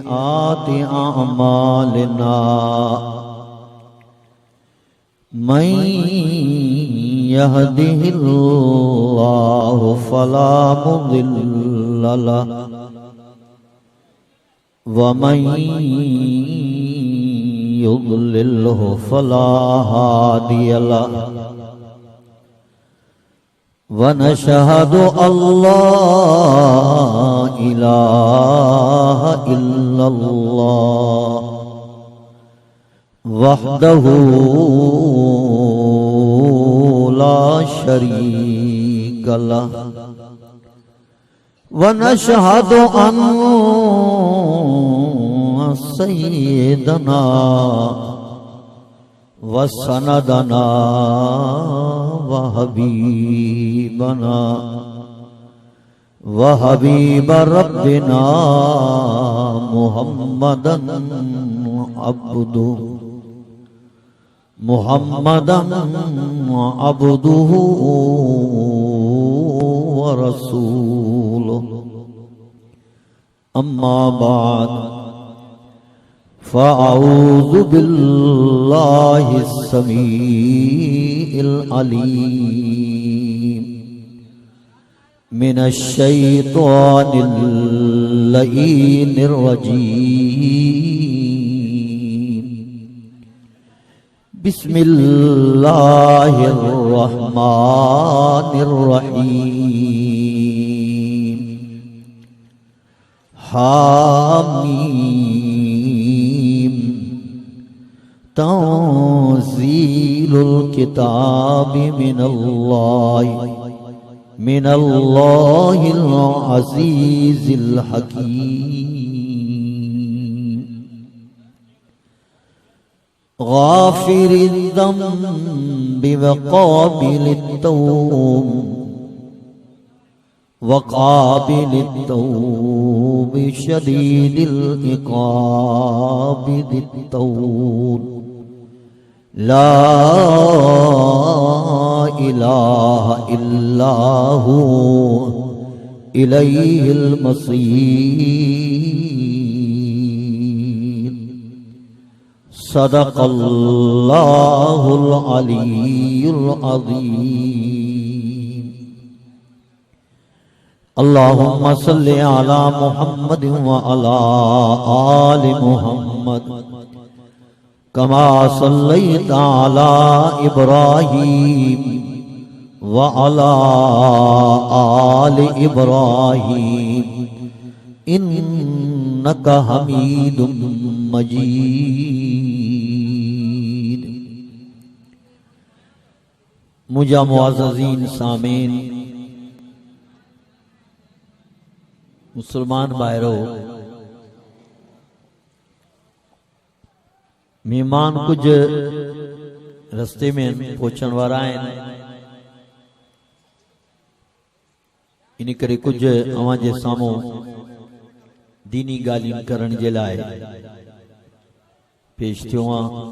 सय्यिआति अअमालिना मन यहदिहिल्लाहु फला मुदिल्ल लहु व मन युद्लिल्हु फला हादिय लहु व नशहदु अल्ला इलाहा इल्लल्लाह वहदहु ला शरीक लहु व नशहदु अन्ना सय्यदना व सनदना व हबीबना व हबीब रब्बिना मुहम्मदन अब्दुहु व रसूलुहु अम्मा बाद फ़अऊज़ु बिल्लाहि अस्समीइल अलीम मिनश शैतानिर लईनिर रजीम बिस्मिल्लाहिर रहमानिर रहीम हामीम तंज़ीलुल किताबि मिनल्लाहिल अज़ीज़िल हकीम गाफ़िरिद ज़ंबि व क़ाबिलित तौब वक़ाबिलित तौब शदीदिल इक़ाब दित तौब ला इलाहा इल्लाहु इलैहिल मसीर सदक़ल्लाहुल अलीयुल अज़ीम अल्लाहुम्मा सल्लि अला मुहम्मद व अला आलि मुहम्मद कमा सल्लैता अला इब्राहीम व अला आलि इब्राहीम इन्नका हमीदुम मजीद। मुझा मुअज़्ज़ज़ीन सामीन मुसलमान भाइरो मेहमान कुछ रस्ते में पहुंचण वारा आहिनि इन करे कुछ अवां जे साम्हूं दीनी ॻाल्हियूं करण जे लाइ पेश थियो आहियां।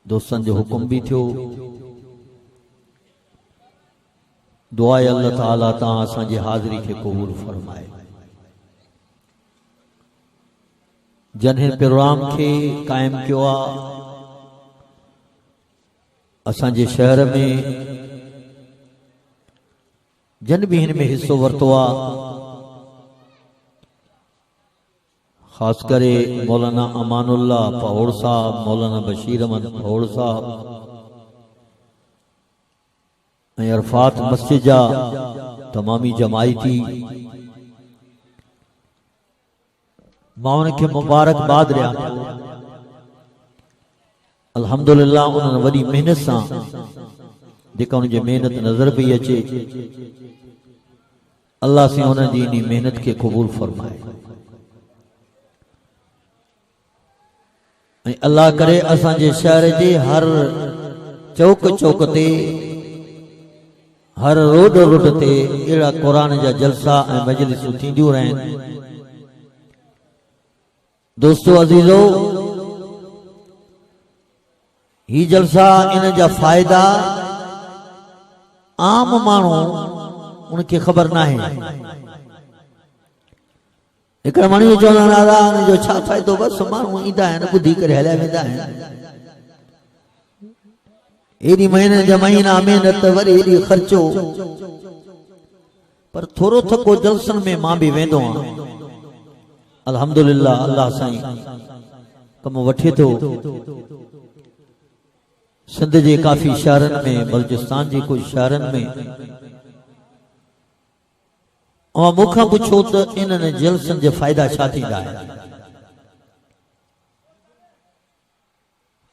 दोस्तनि जो हुकुम भी थियो। दुआ आहे अल्लाह ताला तव्हां असांजी हाज़िरी खे क़बूल फरमाए। जन्हिं प्रोग्राम के कायम किया असांजे शहर में जन भी हिन में हिस्सो वरतो आहे खास करे मौलाना अमानुल्लाह पहोड़ साहब, मौलाना बशीर अहमद पहोड़ साहब ऐं अरफात मस्जिद जा तमामी जमायती मां उनखे मुबारकबाद ॾियां थो। अल्हम्दुलिल्लाह उन्हनि वॾी मेहनत सां जेका उनजी मेहनत नज़र पई अचे अल्लाह से उन्हनि जी इन मेहनत खे क़बूल फरमाए ऐं अल्लाह करे असांजे शहर जे हर चौक चौक ते हर रोड रोड ते अहिड़ा क़ुरान जा जलसा ऐं मजलिसूं थींदियूं रहनि। दोस्तों अजीजो ही जलसा इन जा फायदा आम मानू उनके खबर ना है। एक माण्हू चवंदा आहिनि जो छा फ़ाइदो, बसि माण्हू ईंदा आहिनि ॿुधी करे हलिया वेंदा आहिनि। एॾी महीने जा महीना महिनत वरी एॾी ख़र्चो, पर थोरो थको जलसन में मां बि वेंदो आहियां। अल्हम्दुलिल्लाह अल्लाह साईं कम वठे थो। सिंध जे काफ़ी शहरनि में, बलूचिस्तान जे कुझु शहरनि में, ऐं मूंखां पुछो त इन्हनि जलसनि जा फ़ाइदा छा थींदा आहिनि।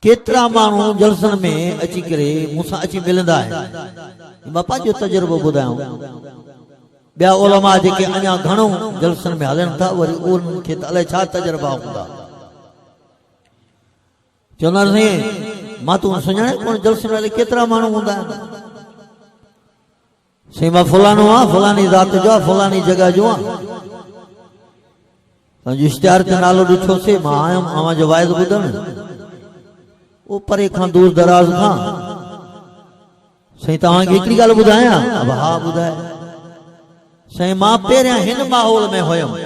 केतिरा माण्हू जलसनि में अची करे मूंसां अची मिलंदा आहिनि, मां पंहिंजो तजुर्बो ॿुधायां। ॿिया उलमा जेके अञा घणो जलसनि में हलनि था, वरी उन्हनि खे त अलाए छा तजुर्बा हूंदा। चवंदा साईं मां तूं सुञाणे कोन जलसनि वारे केतिरा माण्हू हूंदा आहिनि। साईं मां फलाणो आहियां, फलाणी ज़ात जो आहे, फलाणी जॻह जो आहे। तव्हांजो इश्तिहार ते नालो ॾिठोसीं, मां आयुमि अव्हां जो वाइदो ॿुधणु, उहो परे खां दूर दराज खां। साईं तव्हांखे हिकिड़ी ॻाल्हि ॿुधायां? हा ॿुधाए। साईं मां पहिरियां हिन माहौल में हुयुमि,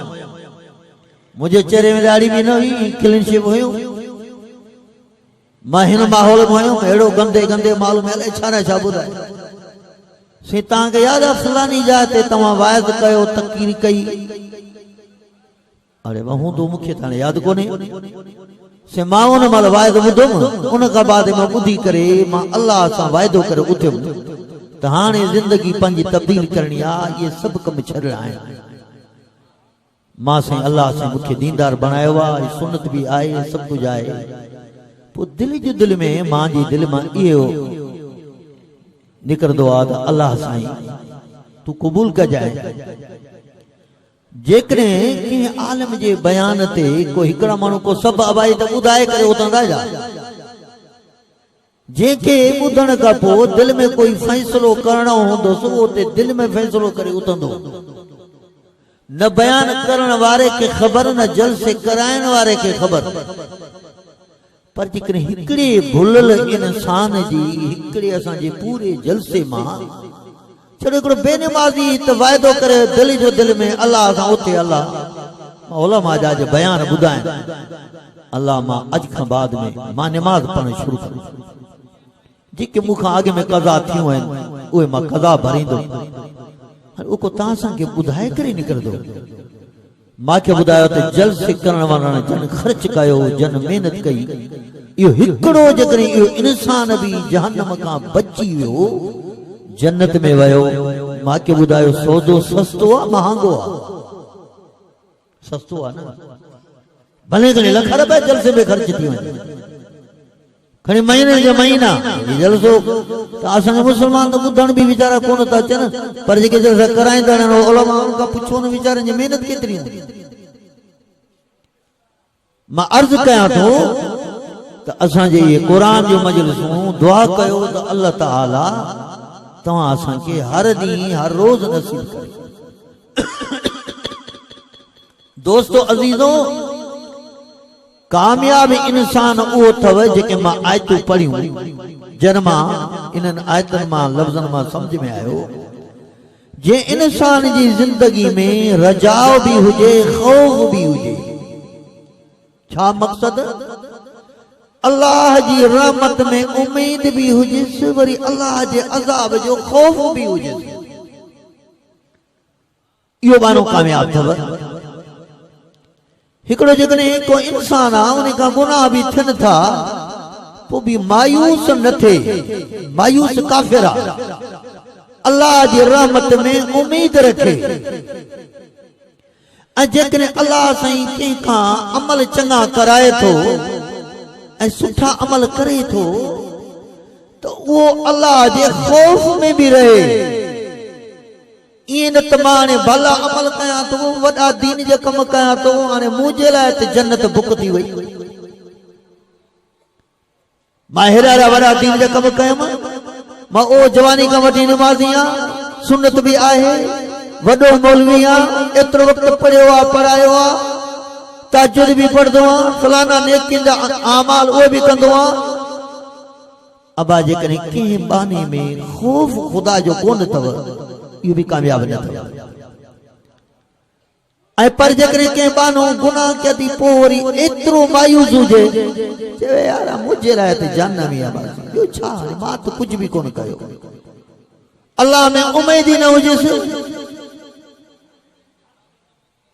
मुंहिंजे चेहरे में ॾाढ़ी बि न हुई, क्लीन शेव हुयो। मां हिन माहौल में हुयुमि, अहिड़ो गंदे गंदे माल में अलाए छा न छा ॿुधाए। साईं तव्हांखे यादि आहे फलानी जाइ ते तव्हां वाइद कयो, तक़रीर कई? अरे मां हूंदो, मूंखे त हाणे यादि कोन्हे। से मां उन महिल वाइदो ॿुधुमि, उन खां बाद मां ॿुधी करे मां अल्लाह सां वाइदो करे उथियुमि त हाणे ज़िंदगी पंहिंजी तब्दील करणी आहे, इहे सभु कम छॾणा आहिनि। मां साईं अल्लाह सां मूंखे दीनदार बणायो आहे, सुनत बि आहे, सभु कुझु आहे। पोइ दिलि जो दिलि में, मां जी दिलि मां इहो निकिरंदो आहे त अल्लाह साईं तूं क़बूल कजाए। जेकॾहिं कंहिं आलम जे बयान ते को हिकिड़ा माण्हू को सभु अबाई त ॿुधाए करे उथंदा जा, जंहिंखे ॿुधण खां पोइ दिलि में कोई फ़ैसिलो करणो हूंदुसि, उहो ते दिलि में फ़ैसिलो करे उथंदो। न बयान करण वारे खे ख़बर, न जलसे कराइण वारे खे ख़बर। पर जेकॾहिं हिकिड़े भुलल इंसान जी, हिकिड़े असांजे पूरे जलसे मां छड़ो हिकिड़ो बेनमाज़ी त वाइदो करे दिलि जो दिलि में अल्लाह सां उथे, अल्लाह उलमा जा जे बयान ॿुधाइनि, अल्लाह मां अॼु खां बाद में मां निमाज़ पढ़णु शुरू कयो। जेके मूंखां अॻु में कज़ा थियूं आहिनि उहे मां कज़ा भरींदुमि। उहो तव्हां असांखे ॿुधाए करे निकिरंदो। मूंखे ॿुधायो त जलसे करण वारनि जन ख़र्च कयो, जन महिनत कई। इहो हिकिड़ो जेकॾहिं इहो इंसान बि जहन्नम खां बची वियो, जन्नत में वियो। मूंखे ॿुधायो सौदो सस्तो आहे महांगो आहे? सस्तो आहे न। भले घणे लख रुपया जलसे में ख़र्च थी वञे, खणी महीने जा महीना जलसो त असांखे मुस्लमान त ॿुधण बि वीचारा कोन था अचनि, पर जेके जलसा कराईंदा आहिनि उलमा खां पुछो न वीचारनि जी महिनत केतिरी हूंदी। मां अर्ज़ु कयां थो त असांजे इहे क़ुरान जो मजलिसूं दुआ कयो त अल्लाह ताला तव्हां असांखे हर ॾींहुं हर रोज़ नसीब करे। दोस्तो अज़ीज़ो, कामयाब इंसान उहो अथव जेके मां आयतूं पढ़ियूं, जन मां इन्हनि आयतनि मां लफ़्ज़नि मां सम्झ में आयो, जे इंसान जी ज़िंदगी में रजाउ बि हुजे, ख़ौफ़ बि हुजे। छा मक़सद? अल्लाह जी रहमत में उम्मीद भी हुजेसि, वरी अल्लाह जे अज़ाब जो ख़ौफ़ भी हुजेसि। इहो माण्हू कामयाब अथव। हिकिड़ो जेकॾहिं को इंसान आहे, उन खां गुनाह बि थियनि था, पोइ बि मायूस न थिए। मायूस काफ़िर आहे, अल्लाह जी रहमत में उम्मीद रखे। ऐं जेकॾहिं अल्लाह साईं कंहिंखां अमल चङा कराए थो ऐं सुठा अमल करे थो, तो वो अल्लाह जे ख़ौफ़ में भी रहे। इन त मां हाणे भला अमल कयां तो, वॾा दीन जा कम कयां तो, हाणे मुंहिंजे लाइ त जन्नत बुक थी वई। मां हेॾा वॾा दीन जा कम कयमि, मां ओ जवानी खां वठी निमाज़ी आहियां, सुन्नत भी आहे, वॾो मौलवी आहियां, एतिरो वक़्तु पढ़ियो आहे, पढ़ायो आहे, ताजुद भी पढ़दो आहियां, फलाना नेकिन जा आमाल उहे भी कंदो आहियां। अबा जेकॾहिं कंहिं बहाने में ख़ौफ़ ख़ुदा जो कोन अथव, इहो भी कामयाब न अथव। ऐं पर जेकरे के बानो गुनाह के दी पोरी एतरो मायूस हुजे चवे यार मुझे लाए ते जहन्नम या बस यो छा मां तो कुछ भी कोन कयो अल्लाह में उम्मीद ही न हुजे से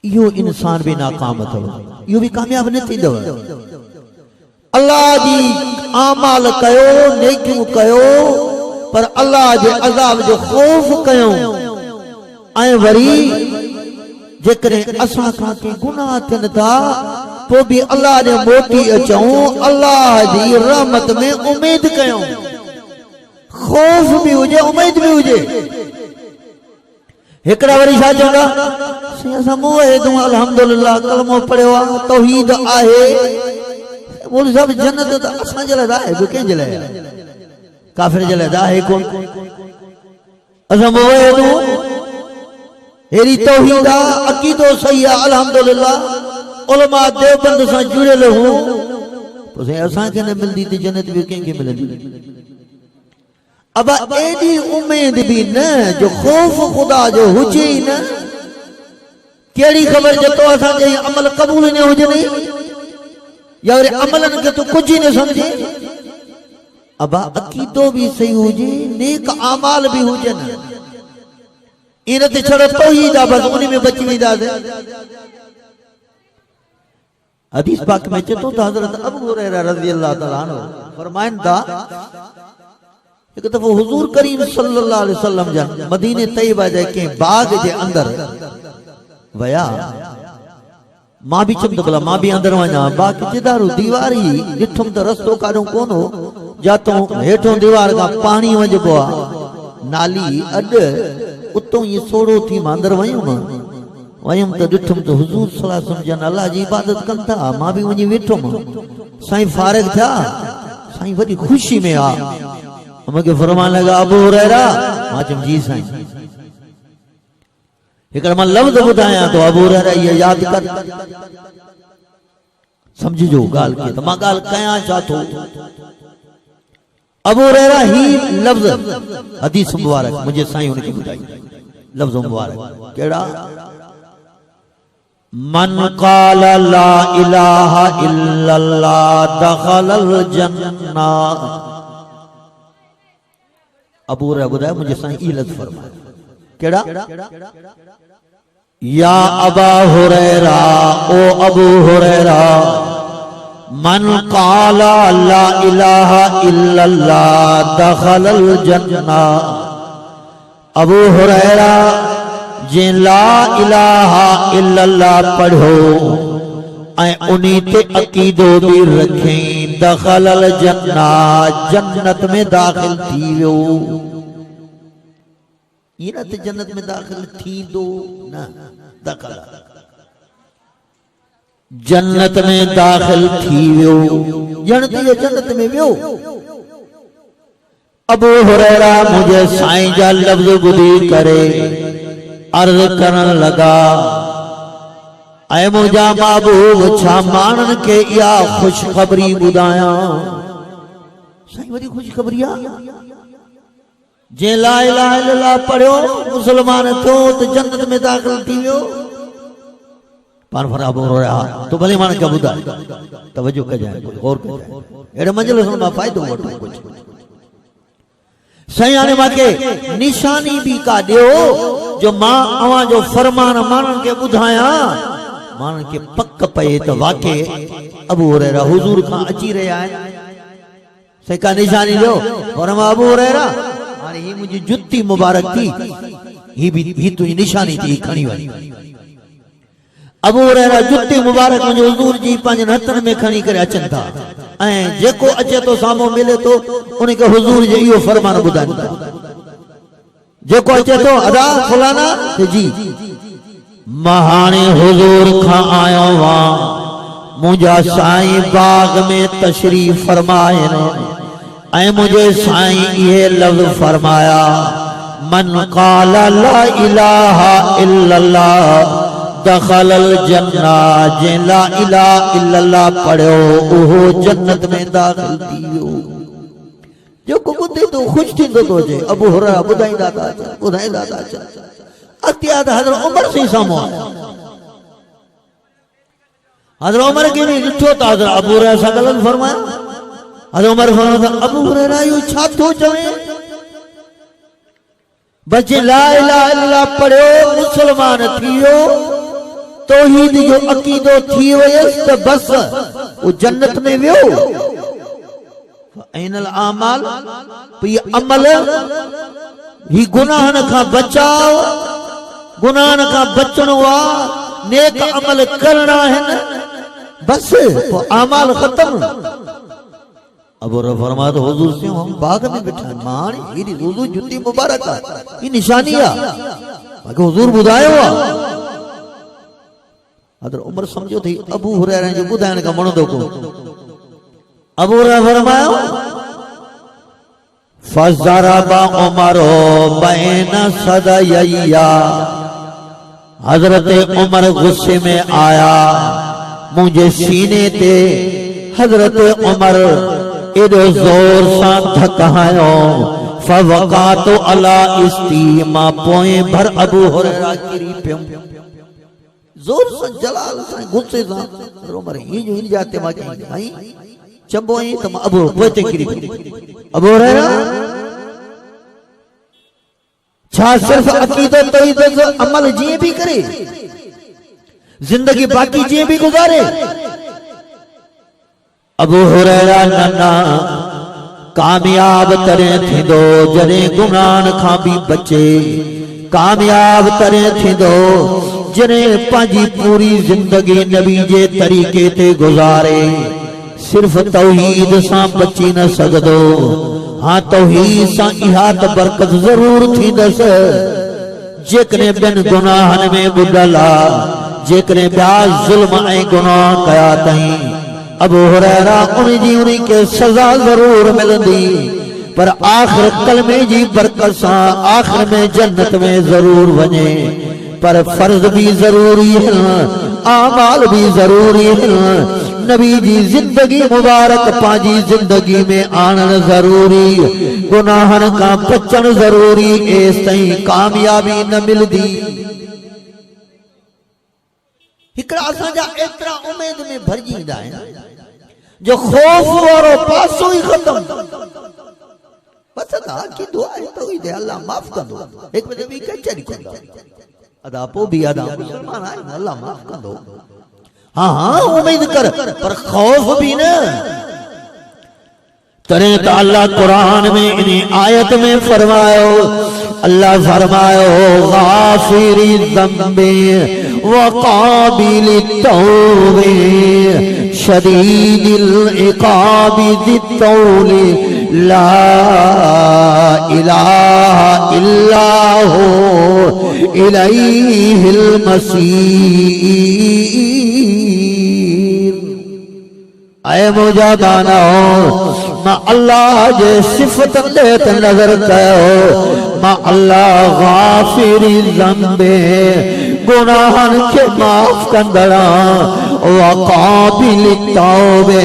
यो इंसान भी नाकाम थो यो भी कामयाब न थींदो अल्लाह जी आमाल कयो नेकियूं कयो पर अल्लाह जे अज़ाब जो खौफ कयो ऐं वरी जेकरे असां खां के गुनाह थियन था तो भी अल्लाह ने मोटी अचूं अल्लाह जी रहमत में उम्मीद कयो खौफ भी हुजे उम्मीद भी हुजे एकड़ा वरी छा चवंदा असां मुवहिदूं अल्हम्दुलिल्लाह कलमो पढ़ियो आहे तौहीद आहे बोल सब जन्नत त असां जे लाइ आहे कंहिं जे लाइ काफ़िर जे लाइ आहे कोन असां मुवहिदूं हेरी तौहीद आहे अकीदो सही आहे अल्हम्दुलिल्लाह उलमा देवबंद सां जुड़ियल हूं तो से असां के न मिलदी त जन्नत भी कंहिं खे मिलंदी अब एडी उम्मीद भी न जो खौफ खुदा जो हुजे ही न केड़ी खबर जो तो असां जे अमल कबूल न हुजे नहीं या रे अमलन के तो कुछ ही न समझे अब अकीदो भी सही हुजे नेक अमाल भी हुजे न इन ते छड़ो तौहीद आ बस उन में बची वेंदा हदीस पाक में चतो तो हजरत अबू हुरैरा रज़ी अल्लाह तआला अन्हु फरमाइन था एक दफो हुजूर करीम सल्लल्लाहु अलैहि वसल्लम जन मदीने तैयबा जे के बाग जे अंदर वया मां भी चमत भला मां भी अंदर वञा बाग जिदारो दीवारी ॾिठुम त रस्तो काढो कोनो जातो हेठों दीवार का पानी वजबो आ नाली अड उतो ये सोड़ो थी मां अंदर वयुम त ॾिठुम त हुजूर सल्लल्लाहु अलैहि वसल्लम जन अल्लाह जी इबादत कन था मां भी वञी वेठुम साईं फारिग थिया साईं वॾी खुशी में आ मूंखे फरमान लगा अबू हुरैरा मां चम जी साईं हिकड़ मां लफ्ज़ ॿुधायां तो अबू हुरैरा ये याद कर समझजो गाल के त मां गाल कयां छा थो अबू हुरैरा ही लफ्ज़ हदीस मुबारक मुझे साईं उनके ॿुधाई लफ्ज़ मुबारक केड़ा मन क़ाल ला इलाहा इल्लल्लाह दखलल जन्नह अबू हुरैरा बुधाया मुझे साईं ई लफ्ज़ फरमाया केड़ा या अबा हुरैरा ओ अबू हुरैरा मन क़ाल ला इलाहा इल्लल्लाह दखलल जन्नह अबू हुरैरा जे ला इलाहा इल्लल्लाह पढ़ो ऐं उनी ते अकीदो भी रखें दखलल जन्नह जन्नत में दाखिल थी वियो इन ते जन्नत में दाखिल थी दो ना दखल जन्नत में दाखिल थी वियो जन्नत में वियो अबू हुरैरा मुझे साईं जा लफ्ज़ ॿुधी करे अर्ज़ करण लगा ऐ मुझा महबूब छा मानन के या खुशखबरी ॿुधायां साईं वरी खुशखबरी आ जे ला इलाहा इल्लल्लाह पढ़ियो मुसलमान थियो त जन्नत में दाखिल थी वियो पान फरा अबू हुरैरा तो भले माने के ॿुधाए तवज्जो कजाए गौर कजाए एड़े मंजिल में फ़ायदो वठो कुछ सयाने माके निशानी भी का दियो जो मां अवा जो फरमान मानन के बुधाया मानन के पक पए तो वाके अबू हुरैरा हुजूर का अची रहा है सही का निशानी दो और मां अबू हुरैरा अरे ये मुझे जुत्ती मुबारक थी ही तुझी निशानी थी खणी वई अबू हुरैरा जुत्ती मुबारक मुझे हुजूर जी पांच हथन में खणी करे अचन था ऐं जेको अचे तो सामो मिले तो उनके हुजूर जे इहो फरमान ॿुधाइनि था जेको अचे तो अदा फलाना जी महाने हुजूर खां आयो वा मुझा साईं बाग में तशरीफ फरमाए ऐं मुझे साईं ये लफ्ज़ फरमाया मन क़ाल ला इलाहा इल्लल्लाह दखलल जन्नह जे ला इलाहा इल्लल्लाह पढ़ो ओहो जन्नत में दाखिल थी वियो जो को ॿुधे तो खुश थींदो तो जे अबू हुरैरा ॿुधाईंदा था अॻिते हज़रत उमर से साम्हूं आया हज़रत उमर के भी ॾिठो त हज़रत अबू हुरैरा सां ॻाल्हि फरमाया। हज़रत उमर फरमाया अबू हुरैरा इहो छा थो चवे? बचे ला इलाहा इल्लल्लाह पढ़ियो मुसलमान थी वियो तौहीद जो अकीदो थी वयसि त बस वो जन्नत में वियो। ऐनल आमाल ये अमल ही गुनाहन का बचाव गुनाहन का बचणो आहे नेक अमल करना है न बस वो आमाल खत्म। अब फरमाया तो हुजूर से हम बाग में बैठा मान ये हुजूर जुती मुबारक ये निशानी है बाकी हुजूर बुधायो आहे। हज़रत उमर समझो थी अबू हुरैरा जो बुधाइण का मणदो को। अबू हुरैरा फरमायो फज़रबा उमर बैन सदयया। हजरत उमर गुस्से में आया मुझे सीने ते हजरत उमर एडो जोर सा धकायो फवकातो अला इस्तीमा पोए भर अबू हुरैरा गिरी पियो जोर से जलाल से गुस्से से उमर ही जो इन जाते मा आई चंबो ही तम अबू पोते गिरी अबू हुरैरा छा सिर्फ अकीदत तौहीद अमल जी भी करे जिंदगी बाकी जी भी गुजारे। अबू हुरैरा नन्ना कामयाब तरह थींदो जॾहिं गुनाहन खां भी बचे कामयाब तरह थींदो जॾहिं पंहिंजी पूरी जिंदगी नबी जे तरीक़े ते गुज़ारे सिर्फ तौहीद सां बची न सघंदो। हाँ तौहीद सां इहा त बरकत ज़रूर थींदसि जेकॾहिं ॿियनि गुनाहनि में ॿुॾल आहे जेकॾहिं ॿिया ज़ुल्म ऐं गुनाह कया अथई। अबू हुरैरा उन के सजा जरूर मिलंदी पर आखिर कलमे जी बरकत सां आखिर में जन्नत में जरूर वञे। पर फर्ज भी जरूरी है आमाल भी जरूरी है नबी जी जिंदगी मुबारक पाजी जिंदगी में आणन जरूरी गुनाहन का बचन जरूरी एस ताईं कामयाबी न मिलदी। हिकड़ा असांजा एतिरा उम्मीद में भरजी ईंदा आहिनि जो खौफ वारो पासो ही खत्म बस अदा की दुआ है तो ही दे अल्लाह माफ कर दो एक बजे भी कचरी कर अदा पो भी अदा मुसलमान है अल्लाह माफ कर दो। हाँ हाँ उम्मीद कर पर खौफ भी न तरह तो अल्लाह कुरान में इन्हीं आयत में फरमायो अल्लाह फरमायो गाफिरी ज़म्बे व काबिल तौबे शदीदिल इकाबि ज़ित्तौले ला इलाहा इल्लाहु इलैहिल मसीर। ऐ मुजादानो मां अल्लाह जे सिफत देत नजर कयो मां अल्लाह गाफिरी ज़म्बे गुनाहन के माफ कंदड़ा व काबिल तौबे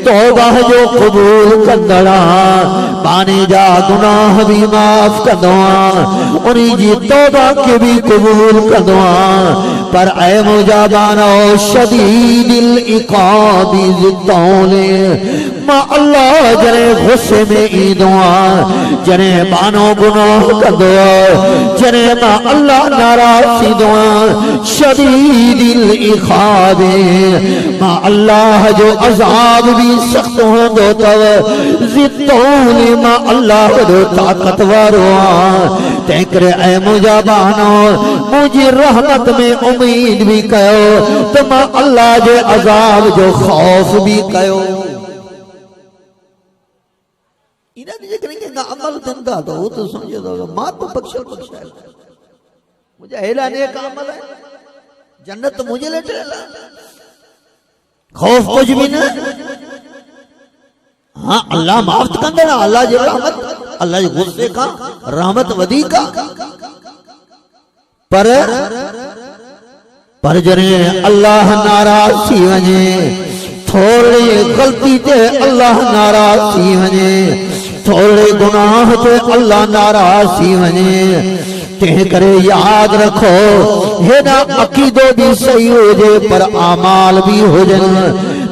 तौबा जो कबूल कंदड़ा पाने जा गुनाह भी माफ कंदो उन्हीं जी तौबा के भी कबूल कंदो। पर ऐ मुजाबानो शदीदिल इकाबि ज़ित्तौले मां अल्लाह जरे गुस्से में ईंदो जरे बानो गुनाह कंदो जरे मां अल्लाह नाराज़ थींदो शदीदिल इकाबे मां अल्लाह जो अज़ाब भी सख्त होंदो तव ज़ित्तौले मां अल्लाह जो ताकत वारो तंहिंकरे ऐ मुजाबानो मुझी रहमत में उम्मीद भी कयो तो मां अल्लाह जे अज़ाब जो खौफ भी कयो। इन्हनि जे करे के अमल धंधा तो वो तो समझो तो मां तो बख्शा मुझे हेला नेक अमल है जन्नत मुझे ले ठेला खौफ कुछ भी ना। हाँ अल्लाह माफ कंदे ना अल्लाह जी रहमत अल्लाह जे गुस्से का रहमत वधीक पर जरे अल्लाह नाराज थी वने थोड़ी गलती ते अल्लाह नाराज थी वने थोड़े गुनाह ते अल्लाह नाराज थी वने तंहिं करे याद रखो हेना अकीदो भी सही हुजे पर आमाल भी हुजन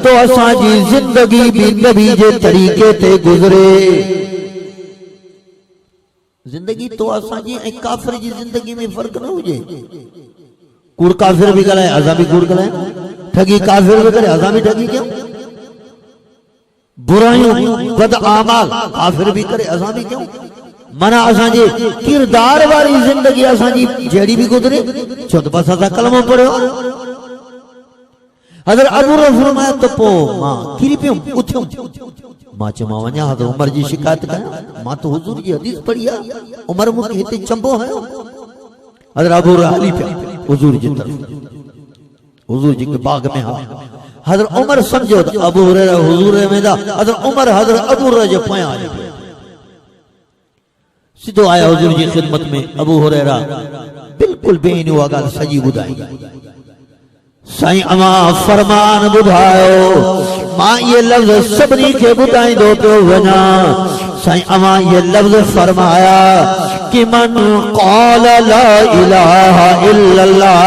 तो असांजी जिंदगी भी नबी जे तरीके ते गुजरे। जिंदगी तो असांजी ऐं काफिर जी जिंदगी में फर्क न हुजे। कूड़ काफिर भी ॻाल्हाए असां भी कूड़ ॻाल्हायूं, ठगी काफिर भी करे असां भी ठगी कयूं, बुराइयूं बद आमाल काफिर भी करे असां भी कयूं। माना असांजे किरदार वारी जिंदगी असांजी जहिड़ी भी गुज़रे छो त बस असां कलमो पढ़ियो। हज़रत अबू हुरैरा फरमाया त पोइ मां किरी पियुमि उथियुमि, मां चयो मां वञा हज़रत उमर जी शिकायत कयां, मां त हुजूर जी हदीस पढ़ी आहे, उमर मूंखे हिते चंबो हयो। हज़रत अबू हुरैरा हली पिया हुजूर जी तरफ़, हुजूर जी के बाग में हा। हज़रत उमर समझो त अबू हुरैरा हुजूर वेंदा, हज़रत उमर हज़रत अबू हुरैरा जे पोयां हली पिया, सिधो आया हुजूर जी खिदमत में। अबू हुरैरा बिल्कुल बेइन हुआ ॻाल्हि सॼी ॿुधाई। साईं अमा फरमान ॿुधायो, मां ये लफ़्ज़ सभिनी खे ॿुधाईंदो पियो वञा। साईं अमा ये लफ़्ज़ फरमाया कि मन क़ाल ला इलाहा इल्लल्लाह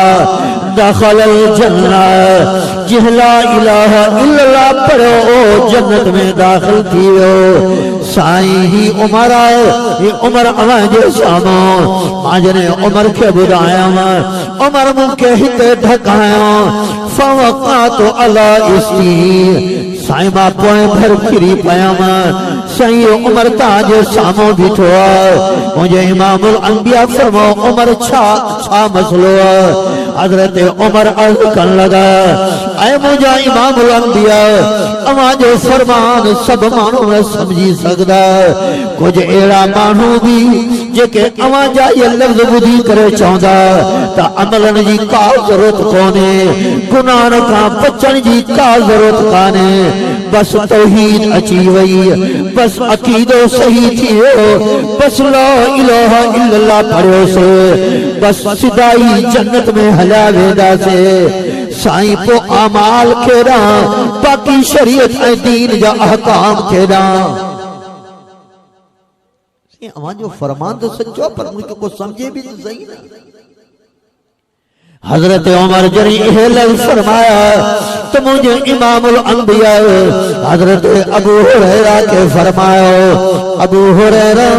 दखलल जन्नत, जिह ला इलाहा इल्लल्लाह पढ़ो ओ जन्नत में दाखिल थी वियो। साईं ही उमर आहे, ही उमर अवां जे साम्हूं मां जने उमर खे ॿुधायां, उमर मूंखे हिते ढकायो फवक़ात अला इस्ती। साईं मां पोइ भर किरी पयम, साईं उमर ताजे साम्हूं बीठो आहे। मुंहिंजे इमामुल अंबिया फरमाओ उमर छा मसलो आहे। हज़रत उमर अर्ज़ करण लगा, ऐ मुंहिंजा इमामुल अंबिया अवां जो फरमान सभु माण्हू न समझी सघंदा, कुझु अहिड़ा माण्हू भी जेके अवां जा ये लफ़्ज़ ॿुधी करे चवंदा त अमलनि जी का ज़रूरत कोन्हे, गुनाहनि खां बचण जी का ज़रूरत कान्हे, बस तौहीद अची वई, बस अकीदो सही थी वियो, बस ला इलाहा इल्लल्लाह पढ़ियोसीं, बस सिधाई जन्नत में हलिया वेंदासीं। साईं पो आमाल केड़ा, बाकी शरीयत ऐं दीन जा अहकाम केड़ा। अवां जो फरमान तो सच्चो पर मुझे को समझे भी तो सही ना। हज़रत उमर जरी इहे लफ़्ज़ फरमाया तो मुझे इमामुल अंबिया हज़रत अबू हुरैरा के फरमायो, अबू हुरैरा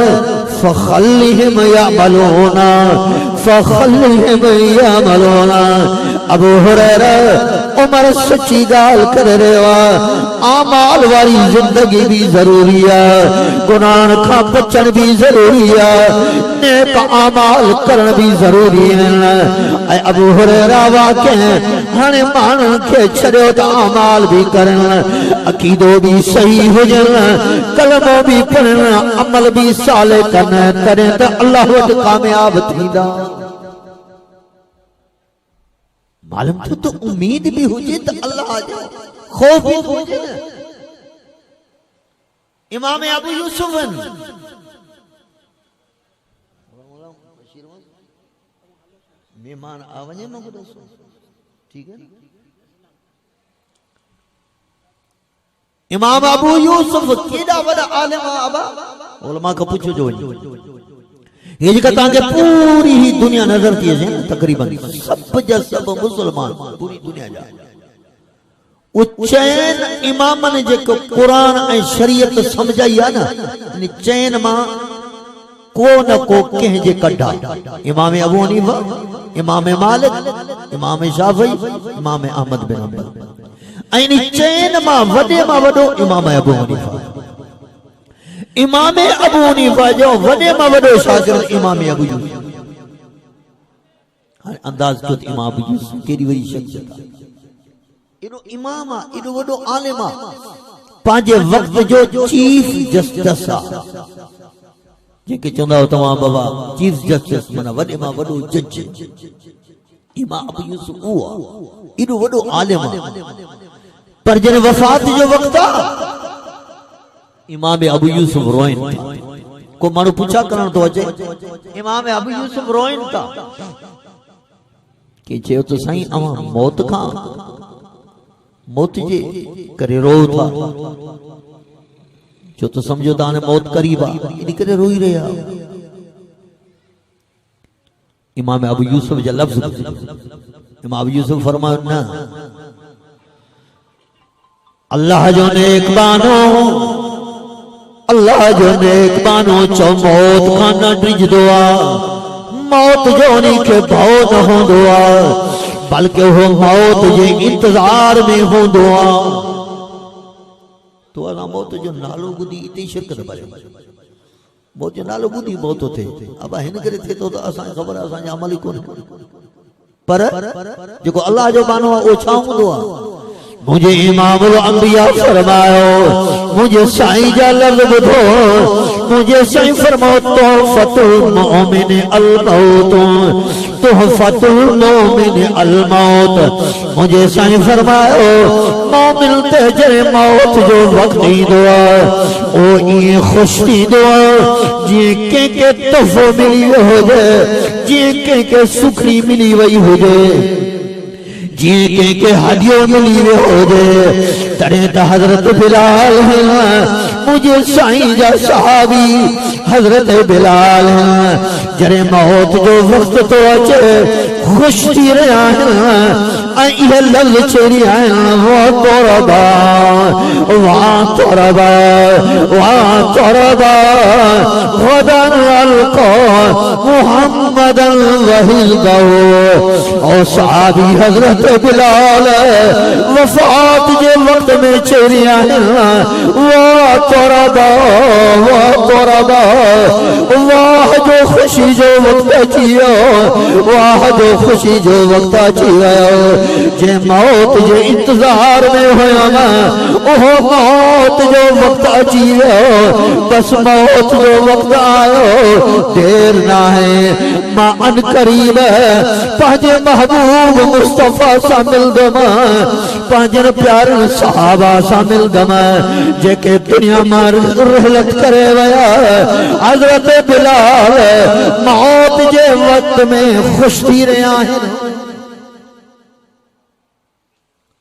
फखल्लिहिम यामलूना फखल्लिहिम यामलूना। अबू हुरैरा उमर सच्ची गाल कर रहे हो, आमाल वाली जिंदगी भी जरूरी है, गुनाह खां बचण भी जरूरी है, नेक आमाल करण भी जरूरी है। अबू हुरैरा वाक़ई हाणे माण्हुनि खे छॾियो त आमाल भी करण, अकीदो भी सही हुजन, कलमो भी पढ़न, अमल भी साले करण, तॾहिं त अल्लाह वटि कामयाब थींदा। मालूम थो तो उम्मीद भी हुजे तो अल्लाह आ जाए, खौफ भी हुजे न। इमाम अबू यूसुफ मेहमान आ वने मगो दसो, ठीक है ना। इमाम अबू यूसुफ केड़ा वडा आलिम अबा उलमा का पूछो जो ये जगह ताके पूरी ही दुनिया नजर थी है तकरीबन सब जा सब मुसलमान पूरी दुनिया जा उच्चैन इमाम ने जेको कुरान ए शरीयत समझाई है ना, चैन मां को न को कह जे कढा। इमाम अबू हनीफा, इमाम मालिक, इमाम शाफी, इमाम अहमद बिन हंबल। ऐनी चैन मां वडे मां वडो इमाम अबू हनीफा। इमाम अबू हनीफा जो वडे मां वडो शागिर्द इमाम अबू यूसुफ। अंदाज तो इमाम अबू यूसुफ केडी वडी शख्सियत, इनो इमाम, इनो वडो आलिम, पांजे वक्त जो चीफ जस्टिस आ, जेके चंदा हो तमाम बाबा चीफ जस्टिस माना वडे मां वडो जज। इमाम अबू यूसुफ हुआ इनो वडो आलिम, पर जन वफात जो वक्त आ इमाम अबू यूसुफ रोइन था। को मानो पूछा करण तो अचे इमाम अबू यूसुफ रोइन था कि चयो तो साईं अवा मौत खां मौत जे करे रो था, जो तो समझो था ने मौत करीब आ इन करे रोई रहा। इमाम अबू यूसुफ जा लफ्ज़ इमाम अबू यूसुफ फरमायो ना अल्लाह जो नेक बानो अल्लाह जो नेक बानो चो मौत का न डिजदो मौत जो नहीं के भाव न होंदो बल्कि वो मौत जे इंतजार में होंदो तो अला मौत जो नालो बुधी इते शिरक न करे मौत जो नालो बुधी मौत थे अब हिन करे थे तो असा खबर असा अमल ही कोन पर जो अल्लाह जो बानो ओ छा होंदो मुझे इमामुल अंबिया फरमायो मुझे साईं जा लफ्ज़ बुधो मुझे साईं फरमाओ तोहफतुल मोमिन अल मौत तोहफतुल मोमिन अल मौत मुझे साईं फरमायो मोमिन ते जरे मौत जो वक्त ईंदो ओ ई खुश थींदो जी के तोहफो मिली हुजे जी के सुखड़ी मिली वई हुजे जी के हदियो मिली वे हो जे तड़े त हजरत बिलाल है मुझे साईं जा सहाबी हजरत बिलाल है जरे मौत जो वक्त तो अचे खुश थी रहा है ये लफ्ज़ चेरी है वो तोरबा गदन अलको मुहम्मदन वहिल गो और सहाबी हजरत बिलाल वफात के वक्त में चेरिया वाह तोरबा वाह जो खुशी जो वक्त अचियो वाह जो खुशी जो वक्त अचियो जे मौत जे इंतजार में होया ना ओहो मौत जो वक्त अचियो बस मौत जो वक्त आयो देर ना है मां अन करीब पाजे महबूब मुस्तफा शामिल गमा पांजन प्यार सहाबा शामिल गमा जेके दुनिया मार रहलत करे वया हजरत बिलाल मौत जे वक्त में खुश थी रहा है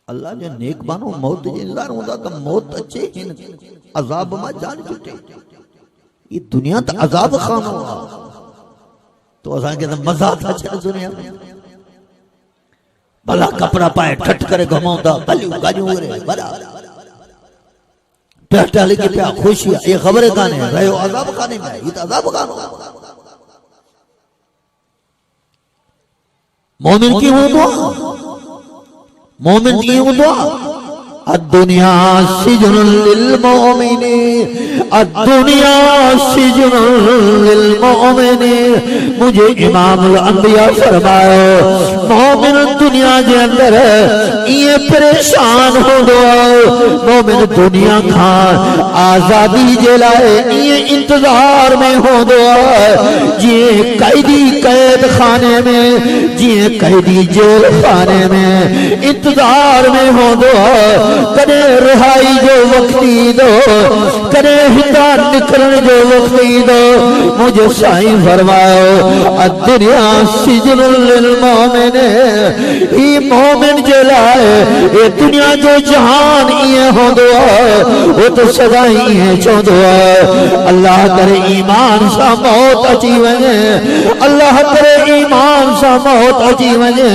अल्लाह जो नेक बानो मौत जे इंतजार होंदा त मौत अचे हिन अजाब मा जान छुटे ये दुनिया त अजाब खानो तो असा के मजा था छे दुनिया में भला कपड़ा पाए ठट करे घुमाउंदा भलियूं गाजूं करे बड़ा टहटा लेके पिया खुशी ये खबर काने रहो अजाब खाने में ये तो अजाब खानो मोमिन की होंदो मोमिन की होंदो अद्दुनिया सिजनुल लिल मोमिनी अद्दुनिया सिजनुल लिल मोमिनी मुझे इमामुल अंबिया फरमायो मोमिन दुनिया के अंदर ये परेशान हो दो मोमिन दुनिया का आजादी जे लाए ये इंतजार में हो दो जी कैदी कैद खाने में जी कैदी जेल खाने में इंतजार में हो दो कदे रिहाई जो वक्ती दो कदे हिता निकलने जो वक्ती दो मुझे साईं फरमायो अद्दुनिया सिजनुल लिल मोमिन ई मोमिन जे लाए ये दुनिया जो जहान ये होंदो वो तो सदा ही चोंदो अल्लाह करे ईमान सा मौत अची वने अल्लाह करे ईमान सा मौत अची वने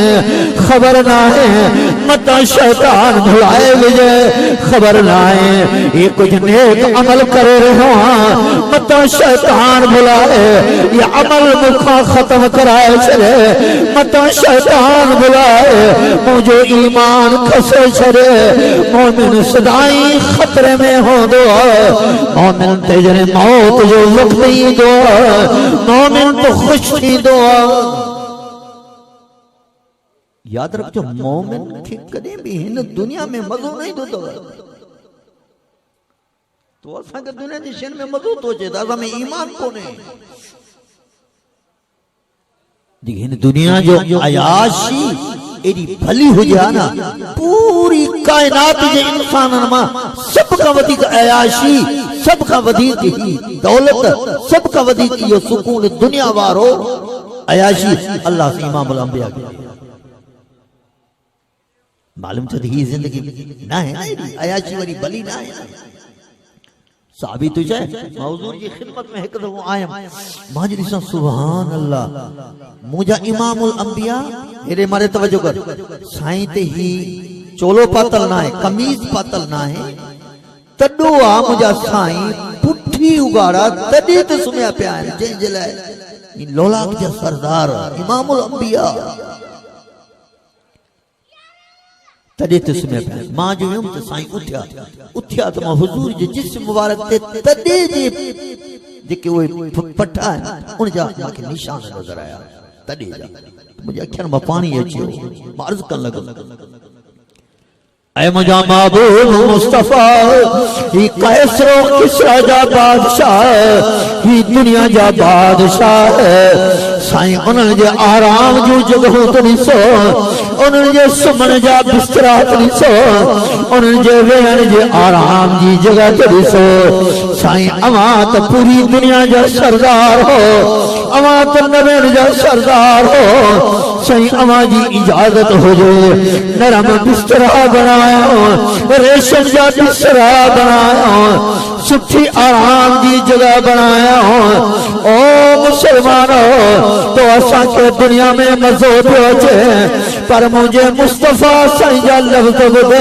खबर ना है मता शैतान भुलाए विजय खबर ना है ये कुछ नेक अमल करे रहो मता शैतान भुलाए ये अमल मुखा खत्म कराए चले मता शैतान भुलाए मुझे ईमान खसे चले मोमिन सदाई खतरे में हो दो मोमिन तेजरे मौत जो वक्त ही दो मोमिन तो खुश थी दो याद रखो मोमिन के कदे भी हिन दुनिया में मजो नहीं दो तो असा के दुनिया जी शेन में मजो तो चे दादा में ईमान कोने दी हिन दुनिया जो अयाशी एडी भली हो जा ना पूरी कायनात जे इंसानन मा सब का वधिक अयाशी सब का वधिक ही दौलत सब का वधिक यो सुकून दुनिया वारो अयाशी अल्लाह से इमामुल अंबिया मालूम तो ही जिंदगी ना है अयाशी वाली भली ना है साहबी तो चाहे मां हुजूर जी खिदमत में एक दफो आयम माजरी सा सुभान अल्लाह मुजा इमामुल अंबिया हेरे मारे तवज्जो कर साईं ते ही चोलो पातल ना है कमीज पातल ना है तडो आ मुजा साईं पुठी उगाड़ा तडी ते सुम्या पिया आहिनि जंहिं जे लाइ लोलाक जा सरदार इमामुल अंबिया तडे ते सुम्या पिया मां जो वियुमि त साईं उथिया त मां हुजूर जे जिस्म मुबारक ते तडे जे जेके उहे पठा आहिनि उन जा मूंखे निशान नज़र आया तडे जा मुंहिंजे अखियुनि मां पाणी अची वियो मां अर्ज़ु करणु लॻुमि ऐ मुझा महबूब मुस्तफा ही कैसरो किसरा जा बादशाह ही दुनिया जा बादशाह साईं उन्हनि जे आराम जूं जॻहूं त ॾिसो उन्हनि जे सुम्हण जा बिस्तरा त ॾिसो उन्हनि जे वेहण जे आराम जी जॻह त ॾिसो साईं अवां त पूरी दुनिया जा सरदार हो अवां त नबीन जा सरदार हो साईं अवां जी इजाज़त हुजे नरम बिस्तरा बनाया रेशम जा बिस्तरा बनाया सुठी आराम की जगह बनाया ओ मुसलमानो तो असा के दुनिया में मज़ो पियो अचे पर मुझे मुस्तफा साईं जा लफ्ज़ ॿुध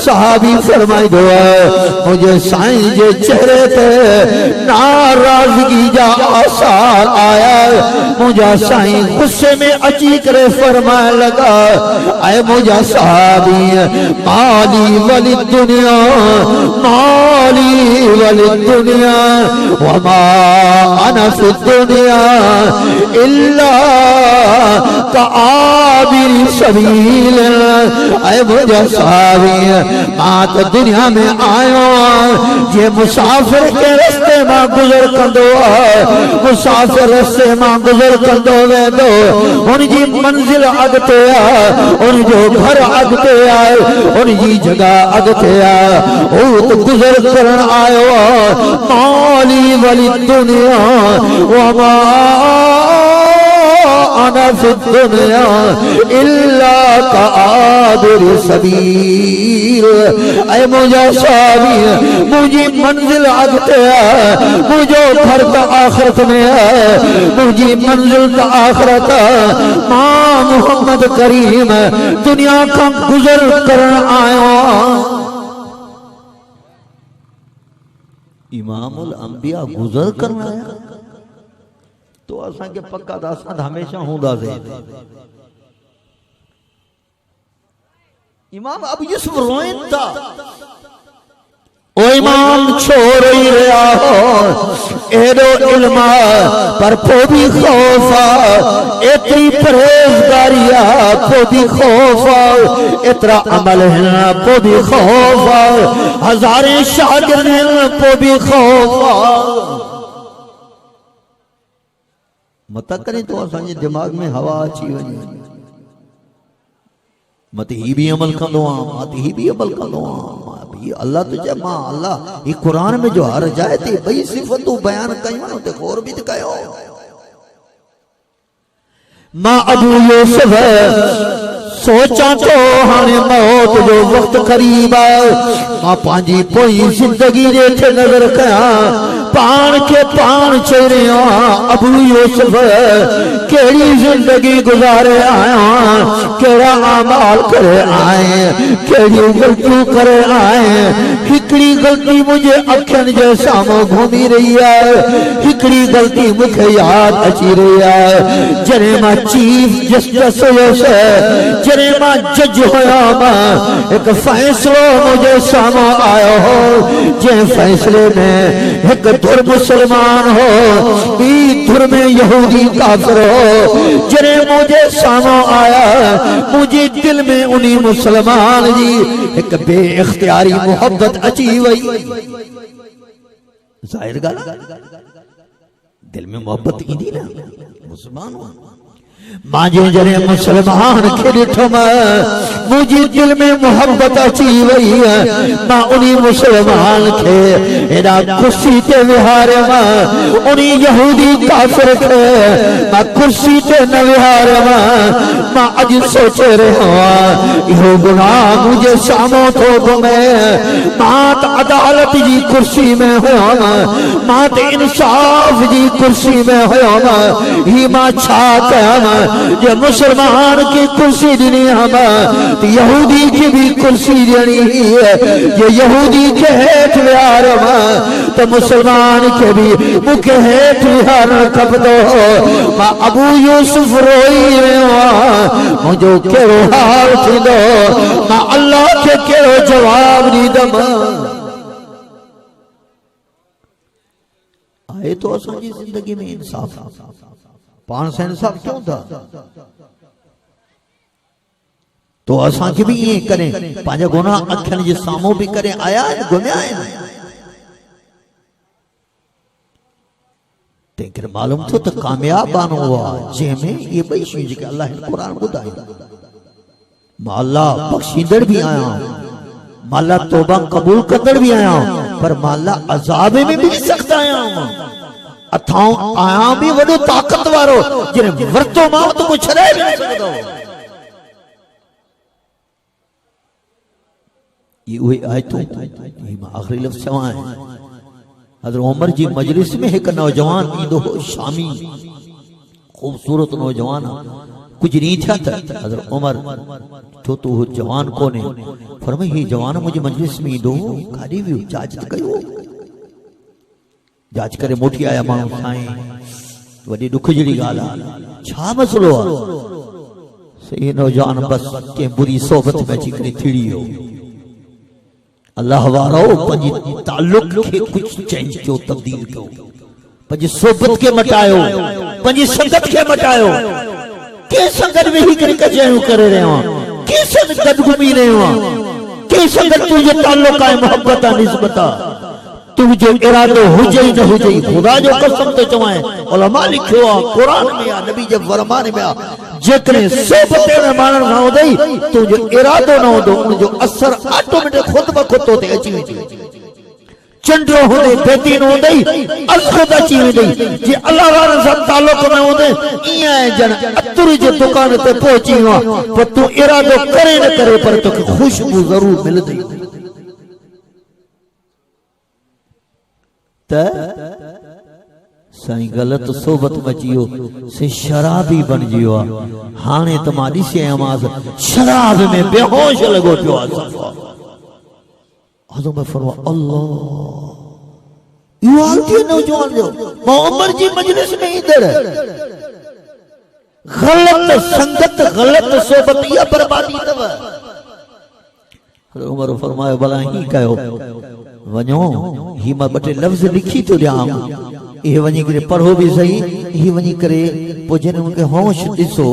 सहाबी फरमाइंदो है मुझे साईं जे चेहरे पे नाराज़गी जा आसार आया मुझा साईं गुस्से में अची करे फरमाए लगा ऐ मुझा सहाबी माली वली दुनिया माली वली दुनिया वमा अना फि दुनिया इल्ला कआबिर सबील ऐ मुझा सहाबी मां तो दुनिया में आयो जे मुसाफिर के रस्ते मां गुजर कंदो मुसाफिर रस्ते मां गुजर कंदो वेंदो उन जी मंजिल अॻिते आहे उन जो घर अॻिते आहे उन जी जगह अॻिते आहे हू त गुजर करण आयो माली वली दुनिया वमा अना फि दुनिया इल्ला कआबिर सबील ऐ मुझा साहबी मुझी मंजिल अॻिते आहे मुझो घर त आखिरत में आहे मुझी मंजिल त आखिरत मां मोहम्मद करीम दुनिया खां गुजर करण आयो इमामुल अंबिया गुजर करण आया तो असा के पक्का तो असा हमेशा होंदा से इमाम अब यूसुफ रोइन था ओ इमाम छोड़ ही रहा हो एडो इल्म पर पो भी खौफा एतरी परहेजगारिया पो भी खौफा इतना अमल है पो भी खौफा हजारे शागिर्द हैं पो भी खौफा मत करे तो असांजे दिमाग में हवा अची वञे मत ही भी अमल कंदो मत ही भी अमल कंदो अल्लाह तो चए मां अल्लाह ये कुरान में जो हर जाए ते बई सिफतूं बयान कयूं ते गौर भी कयो मां अबू यूसुफ सोचा तो हाने मौत जो वक्त करीब आहे मां पांजी पोई जिंदगी दे थे नजर कया पान के पान चेरे अबू यूसुफ केड़ी जिंदगी गुजारे आया केड़ा अमाल करे आए केड़ी गलती करे आए हिकड़ी गलती मुझे अखियन जे सामो घूमी रही है हिकड़ी गलती मुझे याद अची रही है जने मां चीफ जस्टिस हुयसि जने मां जज होया मां एक फैसलो मुझे सामो आयो हो जे फैसले में एक धुर मुसलमान हो बी धुर में यहूदी काफिर हो जने मुझे सामो आया मुझे दिल में उन्हीं मुसलमान जी एक बेइख्तियारी मोहब्बत अची वई जाहिर गाल दिल में मोहब्बत ईंदी ना मुसलमान मांजे जरे मुसलमान खे ॾिठो मुझे दिल में मोहब्बत अची वई मां उन्हीं मुसलमान खे एड़ा कुर्सी ते विहारे उन्हीं यहूदी काफिर खे मां कुर्सी ते न विहारे मां अज सोचे रहो इहो गुनाह मुझे सामो थो घुमे मां त अदालत जी कुर्सी में हुयमि मां त इंसाफ जी कुर्सी में हुयमि ही मां छा कयमि जे मुसलमान की कुर्सी ॾिनी हम तो यहूदी की भी कुर्सी ॾियणी है जे यहूदी के हेठ विहारम तो मुसलमान के भी मुखे हेठ विहारण खपंदो मां अबू यूसुफ रोई वियो मुंहिंजो कहिड़ो हाल थींदो मां अल्लाह के कहिड़ो जवाब ॾींदमि आहे तो असांजी जिंदगी में इंसाफ पाण सां इंसाफ क्यों था तो असांखे भी ये करें पंहिंजा गुनाह अखियुनि जे साम्हूं भी करे आया आहिनि घुमिया आहिनि तंहिंकरे मालूम थो त कामयाब बानो आहे जंहिंमें ये ॿई शयूं जेके अल्लाह क़ुरान ॿुधाई मां अल्लाह बख़्शींदड़ भी आहियां मां अल्लाह तौबा क़बूल कंदड़ भी आहियां पर मां अल्लाह अज़ाब में भी सख़्त आहियां अथां आहियां भी वॾो ताक़त वारो जंहिं वरितो मां त को छॾाए न सघंदो ये उहे आयतूं ये मां आख़िरी लफ़्ज़ चवां हज़रत उमर जी मजलिस में एक नौजवान ईंदो हो शामी खूबसूरत नौजवान कुछ नहीं था हज़रत उमर छो तो वो जवान कोने फरमाई ही जवान मुझे मजलिस में ईंदो हो काॾे वियो जांच कयो जांच करे मोटी आया माण्हू साईं वॾी ॾुख जहिड़ी ॻाल्हि आहे छा मसलो आहे सही नौजवान बस के बुरी सोबत में अची करे थिड़ी वियो अल्लाह वारो पंहिंजी ताल्लुक खे कुछ चेंज कयो तब्दील कयो पंहिंजी सोबत खे मटायो पंहिंजी संगत खे मटायो के संगत वेही करे कजयूं करे रहियो आहियां के संगत घुमी रहियो आहियां के संगत तुंहिंजो ताल्लुक आहे मोहब्बत आहे निस्बत आहे तुझो इरादो हुजे न हुजे खुदा जो कसम तो चवाए उलमा लिखियो आहे कुरान में आहे नबी जे फरमान में आहे जेकॾहिं सोबत में माण्हुनि खां वधई तुंहिंजो इरादो न हूंदो उनजो असर ऑटोमेटिक खुद ब खुद तो ते अची वेंदी चंडो होंदे बेदी न हूंदई अलखुद अची वेंदी जे अल्लाह वारनि सां ताल्लुक न हूंदे ईअं ॼण अतुर जे दुकान ते पहुची वियो पर तूं इरादो करे न करे पर तोखे ख़ुशबू ज़रूर मिलंदी साईं गलत सोबत में अचियो से शराबी बणिजी वियो हाणे त मां ॾिसी आयमांसि शराब में बेहोश लॻो पियो आहे हज़रत फरमाया अल्लाह इहो हाल थी नौजवान जो मां उमर जी मजलिस में ईंदड़ गलत संगत गलत सोबत इहा बर्बादी अथव उमर फरमायो भला ही कयो वञो ही मां ॿ टे लफ़्ज़ लिखी थो ॾियां ये वञी करे पढ़ो भी सही ही वञी करे पोइ जन उनके होश ॾिसो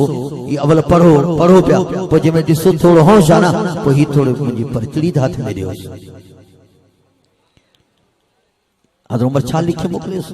ये अवल पढ़ो पढ़ो पिया पोइ जंहिंमें ॾिसो थोरो होश आहे न पोइ ही थोरो मुंहिंजी परचड़ी हथ में ॾियो हज़रत उमर छा लिखी मोकिलियोसि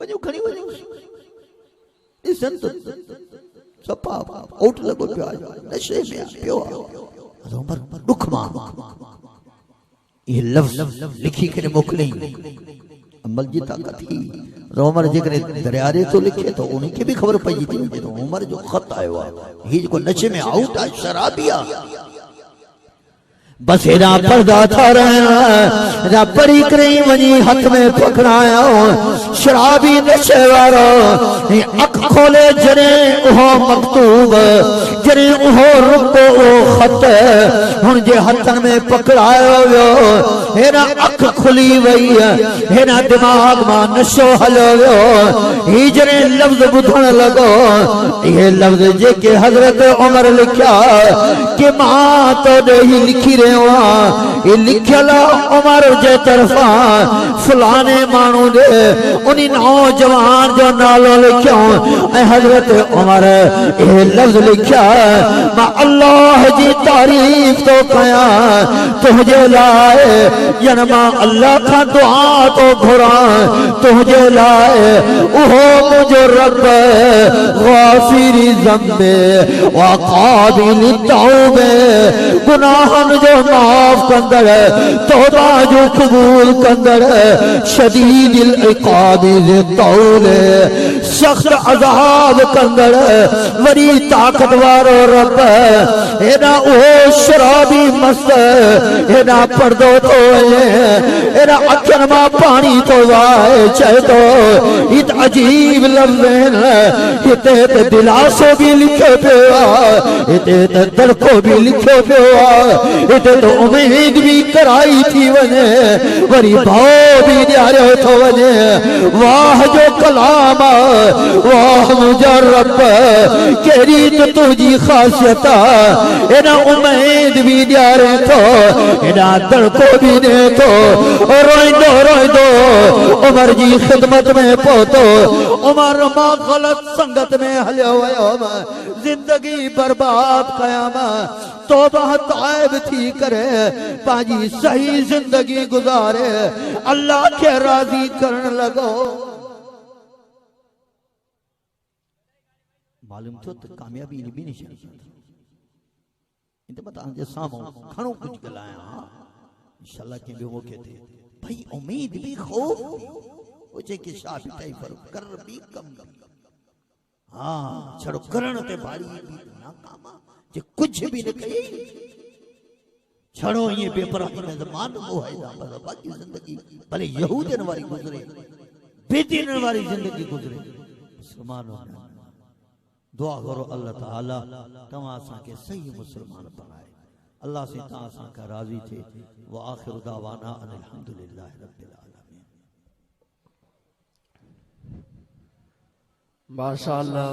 वञो खणी वञो ॾिसनि त सपा ओट लॻो पियो आहे नशे में पियो आहे उमर दुख मां ये लफ़्ज़ लिखी करे मोकिलियईं अमल जी ताक़त थी उमर जेकॾहिं दरियारे तो लिखे तो उन्हीं खे बि ख़बर पइजी थी वञे त उमर जो ख़त आयो आहे हीउ जेको नशे में आउट आहे शराबी आहे बस हेरा पर्दा था रहना पड़ी करे वनी हाथ में पकड़ाया शराबी नशे वारो अख खोले जरे ओहो मकतूब जरे उहो रुको ओ खत हुन जे हथन में पकड़ायो वियो हेरा अख खुली वई हेरा दिमाग मां नशो हलो वियो ही जरे लफ्ज बुधण लगो ये लफ्ज जेके हजरत उमर लिखा कि मां तो ही लिखी रहो ये लिखल उमर जे तरफा फलाने मानू दे उन्हीं नौजवान जो नालो लिखो हजरत उमर ये लफ्ज लिखा मां अल्लाह जी तारीफ तो कया तुझे लाए यन मां अल्लाह का दुआ तो घुरा तुझे लाए उहो मुझो रब गाफिरी ज़म्बे व काबिल तौबे गुनाहन जो माफ कंदड़ तौबा जो कबूल कंदड़ शदीदिल इक़ाबिल तौले सख्त अज़ाब कंदड़ वरी ताकत वारो रब एना उहो शराबी मस्त एना पर्दो तो एना अखियन मां पानी तो वाए चए तो इत अजीब लफ्ज़ हिते त दिलासो भी लिखो पियो हिते त दड़को भी लिखो पियो हिते तो उम्मीद भी कराई थी वने वरी भाव भी ॾियारियो थो वने वाह जो कलाम वाह मुंहिंजा रब कहिड़ी त तुंहिंजी ख़ासियत एना उम्मीद भी ॾियारे थो एना दड़को भी ॾे थो रोईंदो रोईंदो उमर जी ख़िदमत में पहुतो उमर मां ग़लत संगत में हलियो वियो जिंदगी बर्बाद कयाम तौबा ताइब थी करे पाजी सही जिंदगी गुजारे अल्लाह के राजी करण लगो मालूम तो कामयाबी इन भी निशान इंते बता जे सामो खणो कुछ गलाया इंशाल्लाह के भी मौके थे भाई उम्मीद भी खो वो जे के शाह बिताई पर कर भी कम हां छड़ो करण ते भारी भी नाकामा जे कुछ भी न कई छड़ो ये पेपर में जमान मोहदा बस बाकी जिंदगी भले यहूदन वाली गुजरे बेदीन वाली जिंदगी गुजरे मुसलमानों दुआ करो अल्लाह ताला तमा सा के सही मुसलमान बनाए अल्लाह से ता सा का राजी थे व आखिर दावाना अल्हम्दुलिल्लाह रब्बिल आलमीन माशाअल्लाह।